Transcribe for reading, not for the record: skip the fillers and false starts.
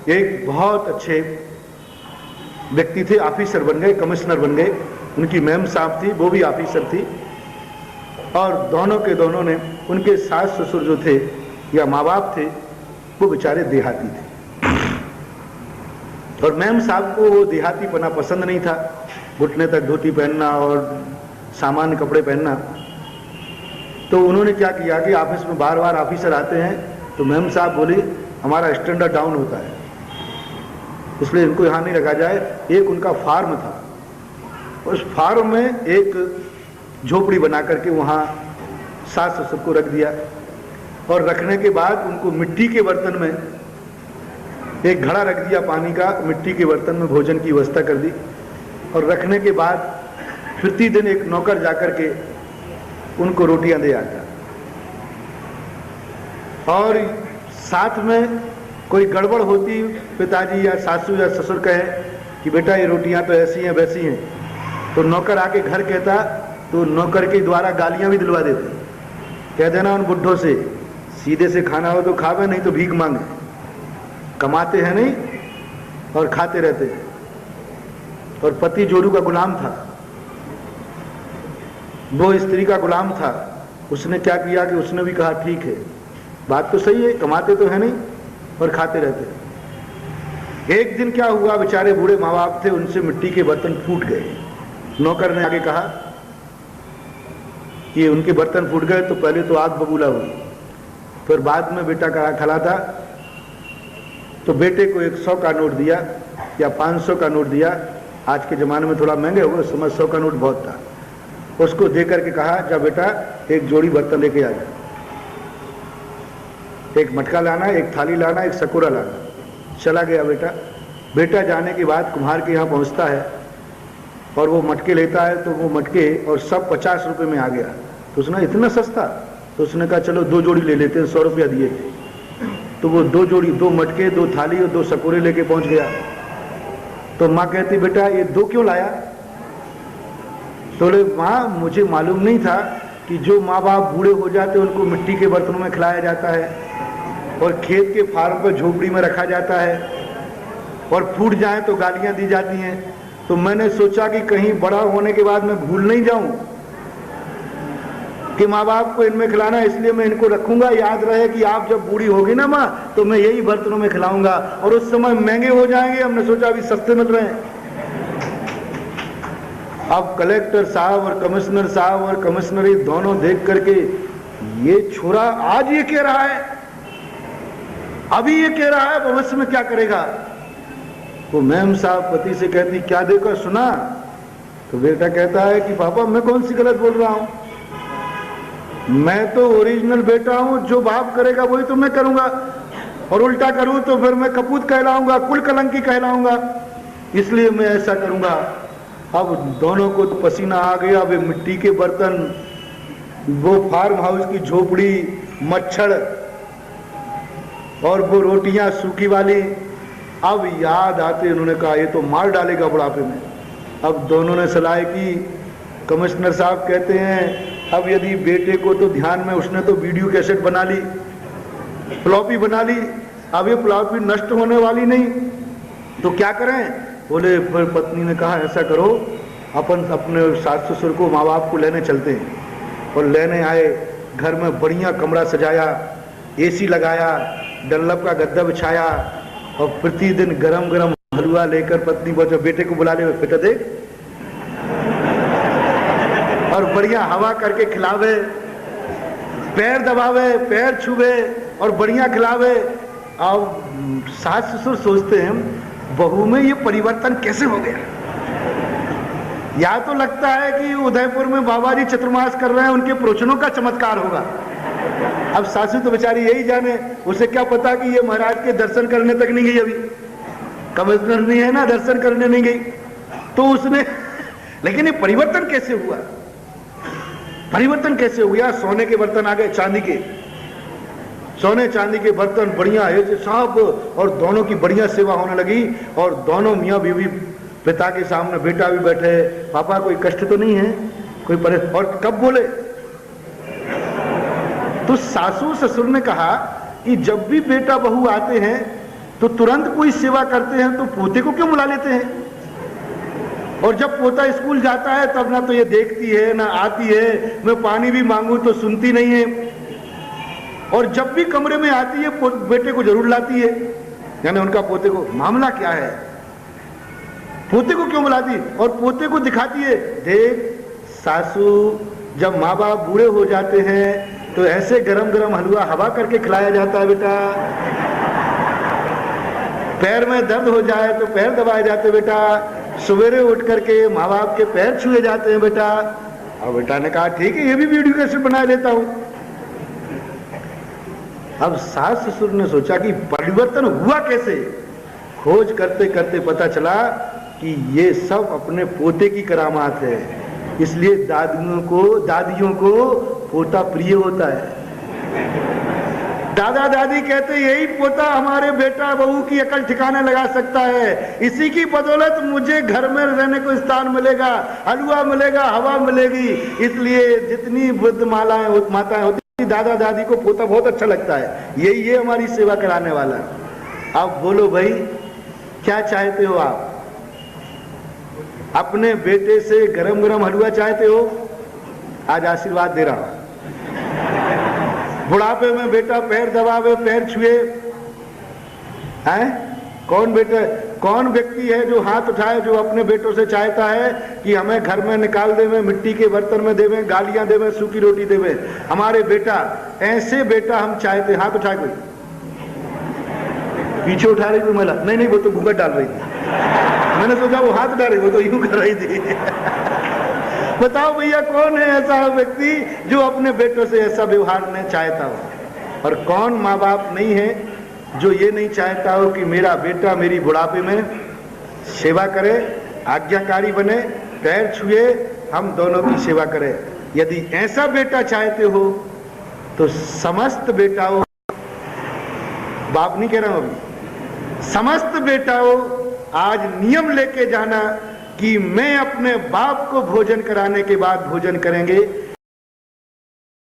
एक बहुत अच्छे व्यक्ति थे, ऑफिसर बन गए, कमिश्नर बन गए। उनकी मैम साहब थी, वो भी ऑफिसर थी। और दोनों के दोनों ने, उनके सास ससुर जो थे या माँ बाप थे, वो बेचारे देहाती थे। और मैम साहब को वो देहातीपना पसंद नहीं था, घुटने तक धोती पहनना और सामान्य कपड़े पहनना। तो उन्होंने क्या किया कि ऑफिस में बार बार ऑफिसर आते हैं, तो मैम साहब बोली हमारा स्टैंडर्ड डाउन होता है, इसलिए इनको यहाँ नहीं रखा जाए। एक उनका फार्म था, उस फार्म में एक झोपड़ी बना करके वहाँ सास ससुर को रख दिया। और रखने के बाद उनको मिट्टी के बर्तन में एक घड़ा रख दिया पानी का, मिट्टी के बर्तन में भोजन की व्यवस्था कर दी। और रखने के बाद प्रतिदिन एक नौकर जाकर के उनको रोटियां दे आता। और साथ में कोई गड़बड़ होती, पिताजी या सासू या ससुर कहे कि बेटा ये रोटियां तो ऐसी हैं वैसी हैं, तो नौकर आके घर कहता, तो नौकर के द्वारा गालियां भी दिलवा देते। कह देना उन बुड्ढों से सीधे से खाना हो तो खावे, नहीं तो भीख मांगे। कमाते हैं नहीं और खाते रहते हैं। और पति जोरू का गुलाम था, वो स्त्री का गुलाम था। उसने क्या किया कि उसने भी कहा ठीक है, बात तो सही है, कमाते तो है नहीं और खाते रहते हैं। एक दिन क्या हुआ, बेचारे बूढ़े माँ बाप थे, उनसे मिट्टी के बर्तन फूट गए। नौकर ने आगे कहा कि उनके बर्तन फूट गए, तो पहले तो आग बबूला हुई, फिर बाद में बेटा का खला था, तो बेटे को 100 का नोट दिया या 500 का नोट दिया। आज के ज़माने में थोड़ा महंगे हो गए, उस समय 100 का नोट बहुत था। उसको दे करके कहा जा बेटा एक जोड़ी बर्तन लेके आ जा, एक मटका लाना, एक थाली लाना, एक सकोरा लाना। चला गया बेटा। बेटा जाने के बाद कुम्हार के यहाँ पहुँचता है और वो मटके लेता है, तो वो मटके और सब 50 रुपये में आ गया। तो उसने इतना सस्ता, तो उसने कहा चलो 2 जोड़ी ले लेते हैं, 100 रुपया दिए थे। तो वो 2 जोड़ी, 2 मटके, 2 थाली और 2 सकोरे लेके पहुंच गया। तो माँ कहती बेटा ये 2 क्यों लाया? तो बोले माँ मुझे मालूम नहीं था कि जो माँ बाप बूढ़े हो जाते हैं उनको मिट्टी के बर्तनों में खिलाया जाता है और खेत के फार्म पर झोपड़ी में रखा जाता है, और फूट जाए तो गालियाँ दी जाती हैं। तो मैंने सोचा कि कहीं बड़ा होने के बाद मैं भूल नहीं जाऊं कि माँ बाप को इनमें खिलाना, इसलिए मैं इनको रखूंगा, याद रहे कि आप जब बूढ़ी होगी ना माँ, तो मैं यही बर्तनों में खिलाऊंगा। और उस समय महंगे हो जाएंगे, हमने सोचा अभी सस्ते मिल रहे हैं। अब कलेक्टर साहब और कमिश्नर साहब और कमिश्नरी दोनों देख करके, ये छोरा आज ये कह रहा है, अभी ये कह रहा है, भविष्य में क्या करेगा? तो मैम साहब पति से कहती क्या देखो सुना? तो बेटा कहता है कि पापा मैं कौन सी गलत बोल रहा हूं, मैं तो ओरिजिनल बेटा हूं, जो बाप करेगा वही तो मैं करूंगा, और उल्टा करूं तो फिर मैं कपूत कहलाऊंगा, कुल कलंकी कहलाऊंगा, इसलिए मैं ऐसा करूंगा। अब दोनों को तो पसीना आ गया। वे मिट्टी के बर्तन, वो फार्म हाउस की झोपड़ी, मच्छर और वो रोटियां सूखी वाली, अब याद आते उन्होंने कहा ये तो मार डालेगा बुढ़ापे में। अब दोनों ने सलाह की। कमिश्नर साहब कहते हैं अब यदि बेटे को तो ध्यान में, उसने तो वीडियो कैसेट बना ली, फ्लॉपी बना ली, अब ये फ्लॉपी नष्ट होने वाली नहीं, तो क्या करें? बोले फिर पत्नी ने कहा ऐसा करो, अपन अपने सास ससुर को, माँ बाप को लेने चलते हैं। और लेने आए, घर में बढ़िया कमरा सजाया, एसी लगाया, डल्लब का गद्दा बिछाया, और प्रतिदिन गरम गरम हलवा लेकर पत्नी को, जब बेटे को बुला ले बेटा देख, और बढ़िया हवा करके खिलावे, पैर दबावे, पैर छुवे और बढ़िया खिलावे। अब सास ससुर सोचते हैं बहू में ये परिवर्तन कैसे हो गया? या तो लगता है कि उदयपुर में बाबा जी चतुर्मास कर रहे हैं, उनके प्रोचनों का चमत्कार होगा। अब सासू तो बेचारी यही जाने, उसे क्या पता कि ये महाराज के दर्शन करने तक नहीं गई, अभी कमिश्नर नहीं है ना, दर्शन करने नहीं गई, तो उसने लेकिन ये परिवर्तन कैसे हुआ? परिवर्तन कैसे हो गया? सोने के बर्तन आ गए, चांदी के, सोने चांदी के बर्तन बढ़िया है साहब, और दोनों की बढ़िया सेवा होने लगी। और दोनों मियाँ बीवी पिता के सामने, बेटा भी बैठे, पापा कोई कष्ट तो नहीं है, कोई परेशान? और कब बोले तो सासू ससुर ने कहा कि जब भी बेटा बहू आते हैं तो तुरंत कोई सेवा करते हैं तो पोते को क्यों बुला लेते हैं? और जब पोता स्कूल जाता है तब ना तो ये देखती है ना आती है, मैं पानी भी मांगू तो सुनती नहीं है, और जब भी कमरे में आती है बेटे को जरूर लाती है। यानी उनका पोते को मामला क्या है, पोते को क्यों बुलाती है? और पोते को दिखाती है, देख सासू जब माँ बाप बूढ़े हो जाते हैं तो ऐसे गरम गरम हलवा हवा करके खिलाया जाता है बेटा, पैर में दर्द हो जाए तो पैर दबाए जाते बेटा, सवेरे उठ करके माँ बाप के पैर छुए जाते हैं बेटा। और बेटा ने कहा ठीक है, ये भी वीडियो कैसेट बना देता हूं। अब सास ससुर ने सोचा कि परिवर्तन हुआ कैसे, खोज करते करते पता चला कि ये सब अपने पोते की करामात है, इसलिए दादियों को पोता प्रिय होता है। दादा दादी कहते यही पोता हमारे बेटा बहू की अकल ठिकाने लगा सकता है, इसी की बदौलत मुझे घर में रहने को स्थान मिलेगा, हलवा मिलेगा, हवा मिलेगी। इसलिए जितनी वृद्ध माताएं होती, दादा दादी को पोता बहुत अच्छा लगता है, यही ये हमारी सेवा कराने वाला। अब बोलो भाई क्या चाहते हो आप? अपने बेटे से गरम गरम हलवा चाहते हो? आज आशीर्वाद दे रहा हूं। बुढ़ापे में बेटा पैर दबावे, पैर छुए, हैं? कौन व्यक्ति है जो हाथ उठाए, जो अपने बेटों से चाहता है कि हमें घर में निकाल देवे, मिट्टी के बर्तन में देवे, गालियां देवे, सूखी रोटी देवे, हमारे बेटा ऐसे बेटा हम चाहते। हाथ उठाए कोई? पीछे उठा रही कोई महिला? नहीं, वो तो घूंघट डाल रही थी, मैंने सोचा वो हाथ डाल रही, वो तो यूं कर रही थी। बताओ भैया कौन है ऐसा व्यक्ति जो अपने बेटों से ऐसा व्यवहार नहीं चाहता हो? और कौन माँ बाप नहीं है जो ये नहीं चाहता हो कि मेरा बेटा मेरी बुढ़ापे में सेवा करे, आज्ञाकारी बने, पैर छुए, हम दोनों की सेवा करे। यदि ऐसा बेटा चाहते हो तो समस्त बेटाओं, बाप नहीं कह रहा हूं अभी, समस्त बेटाओं आज नियम लेके जाना कि मैं अपने बाप को भोजन कराने के बाद भोजन करेंगे,